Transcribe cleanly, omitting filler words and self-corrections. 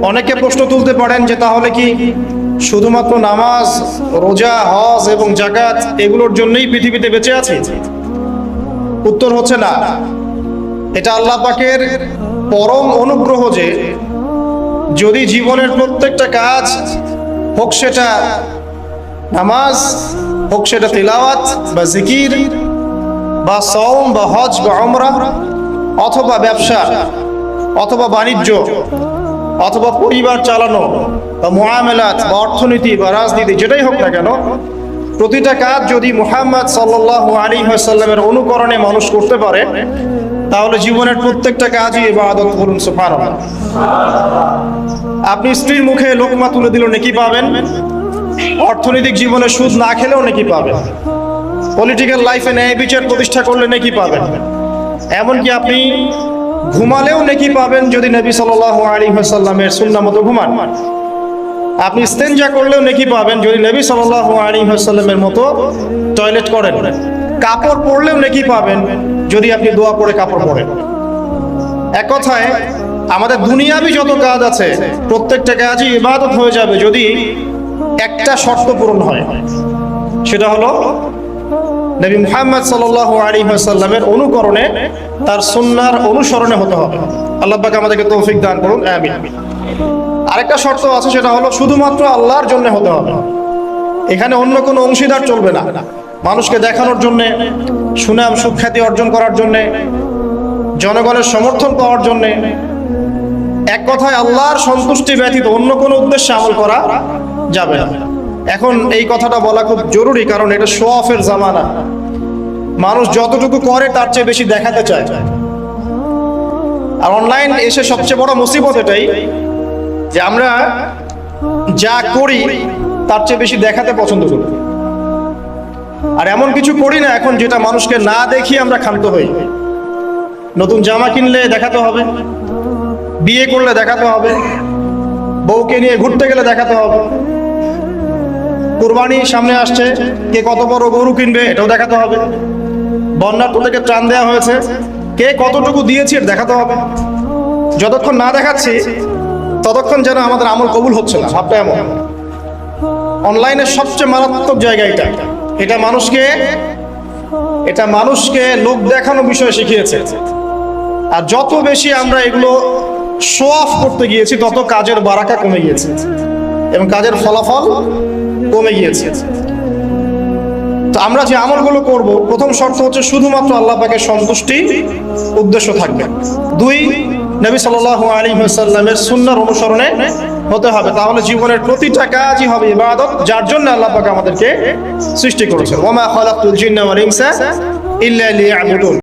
অনেকে প্রশ্ন তুলতে পারেন যে তাহলে কি শুধুমাত্র নামাজ, রোজা, হজ এবং যাকাত এগুলোর জন্যই পৃথিবীতে বেঁচে আছি? উত্তর হচ্ছে না। এটা আল্লাহ পাকের পরম অনুগ্রহ যে যদি জীবনের প্রত্যেকটা কাজ, হোক সেটা নামাজ, হোক সেটা তিলাওয়াত বা জিকির বা সওম বা হজ বা উমরা, অথবা ব্যবসা অথবা বাণিজ্য অথবা পরিবার চালানো বা মুআমালাত বা অর্থনীতি বা রাজনীতি, যেটাই হোক না কেন, প্রতিটা কাজ যদি মুহাম্মদ সাল্লাল্লাহু আলাইহি ওয়াসাল্লামের অনুকরণে মানুষ করতে পারে তাহলে জীবনের প্রত্যেকটা কাজই ইবাদত। বলুন সুবহানাল্লাহ। আপনি স্ত্রীর মুখে লোকমা তুলে দিলেও নেকি পাবেন, অর্থনৈতিক জীবনে সুদ না খেলেও নেকি পাবেন, পলিটিক্যাল লাইফে ন্যায় বিচার প্রতিষ্ঠা করলে নেকি পাবেন, এমনকি আপনি ঘুমালেও নেকি পাবেন যদি নবী সাল্লাল্লাহু আলাইহি ওয়াসাল্লামের সুন্নাহ মতো ঘুমান। আপনি ইস্তেনজা করলেও নেকি পাবেন যদি নবী সাল্লাল্লাহু আলাইহি ওয়াসাল্লামের মতো টয়লেট করেন। কাপড় পরলেও নেকি পাবেন যদি আপনি দোয়া পড়ে কাপড় পরেন। এক কথায় আমাদের দুনিয়াবি যত কাজ আছে প্রত্যেকটা কাজই ইবাদত হয়ে যাবে যদি একটা শর্ত পূরণ হয়, সেটা হলো নবী মুহাম্মদ সাল্লাল্লাহু আলাইহি ওয়াসাল্লামের অনুকরণে, তার সুন্নাহর অনুসরণে হতে হবে। আল্লাহ পাক আমাদেরকে তৌফিক দান করুন, আমিন। আরেকটা শর্ত আছে, সেটা হলো শুধুমাত্র আল্লাহর জন্য হতে হবে। এখানে অন্য কোনো অংশীদার চলবে না। মানুষকে দেখানোর জন্য, সুনাম সুখ্যাতি অর্জন করার জন্য, জনগণের সমর্থন পাওয়ার জন্য, এক কথায় আল্লাহর সন্তুষ্টি ব্যতীত অন্য কোনো উদ্দেশ্যে আমল করা যাবে না। এখন এই কথাটা বলা খুব জরুরি, কারণ এটা শো অফের জামানা। মানুষ যতটুকু করে তার চেয়ে বেশি দেখাতে চায়। আর অনলাইন এসে সবচেয়ে বড় মুসিবত এটাই যে আমরা যা করি তার চেয়ে বেশি দেখাতে পছন্দ করি। আর এমন কিছু করি না এখন যেটা মানুষকে না দেখিয়ে আমরা ক্ষান্ত হই। নতুন জামা কিনলে দেখাতে হবে, বিয়ে করলে দেখাতে হবে, বউকে নিয়ে ঘুরতে গেলে দেখাতে হবে, কুরবানি সামনে আসছে, কে কত বড় গরু কিনবে এটাও দেখাতে হবে, বন্যার থেকে ত্রাণ দেওয়া হয়েছে, কে কতটুকু দিয়েছে এটা দেখাতে হবে। যতক্ষণ না দেখাচ্ছি ততক্ষণ যেন আমাদের আমল কবুল হচ্ছে না, ভাবটা এমন। অনলাইনের সবচেয়ে মারাত্মক জায়গা এটা। এটা মানুষকে লোক দেখানো বিষয় শিখিয়েছে। আর যত বেশি আমরা এগুলো শো অফ করতে গিয়েছি তত কাজের বারাকা কমে গিয়েছে এবং কাজের ফলাফল কমে গিয়েছে। তো আমরা যে আমলগুলো করব, প্রথম শর্ত হচ্ছে শুধুমাত্র আল্লাহ পাকের সন্তুষ্টি উদ্দেশ্য থাকবে। 2, নবী সাল্লাল্লাহু আলাইহি ওয়াসাল্লামের সুন্নাহর অনুসরণে হতে হবে। তাহলে জীবনের প্রতিটা কাজই হবে ইবাদত, যার জন্য আল্লাহ পাক আমাদেরকে সৃষ্টি করেছেন। ওয়া মা খালাকতুল জিন্না ওয়াল ইনসা ইল্লা লিয়াবুদুন।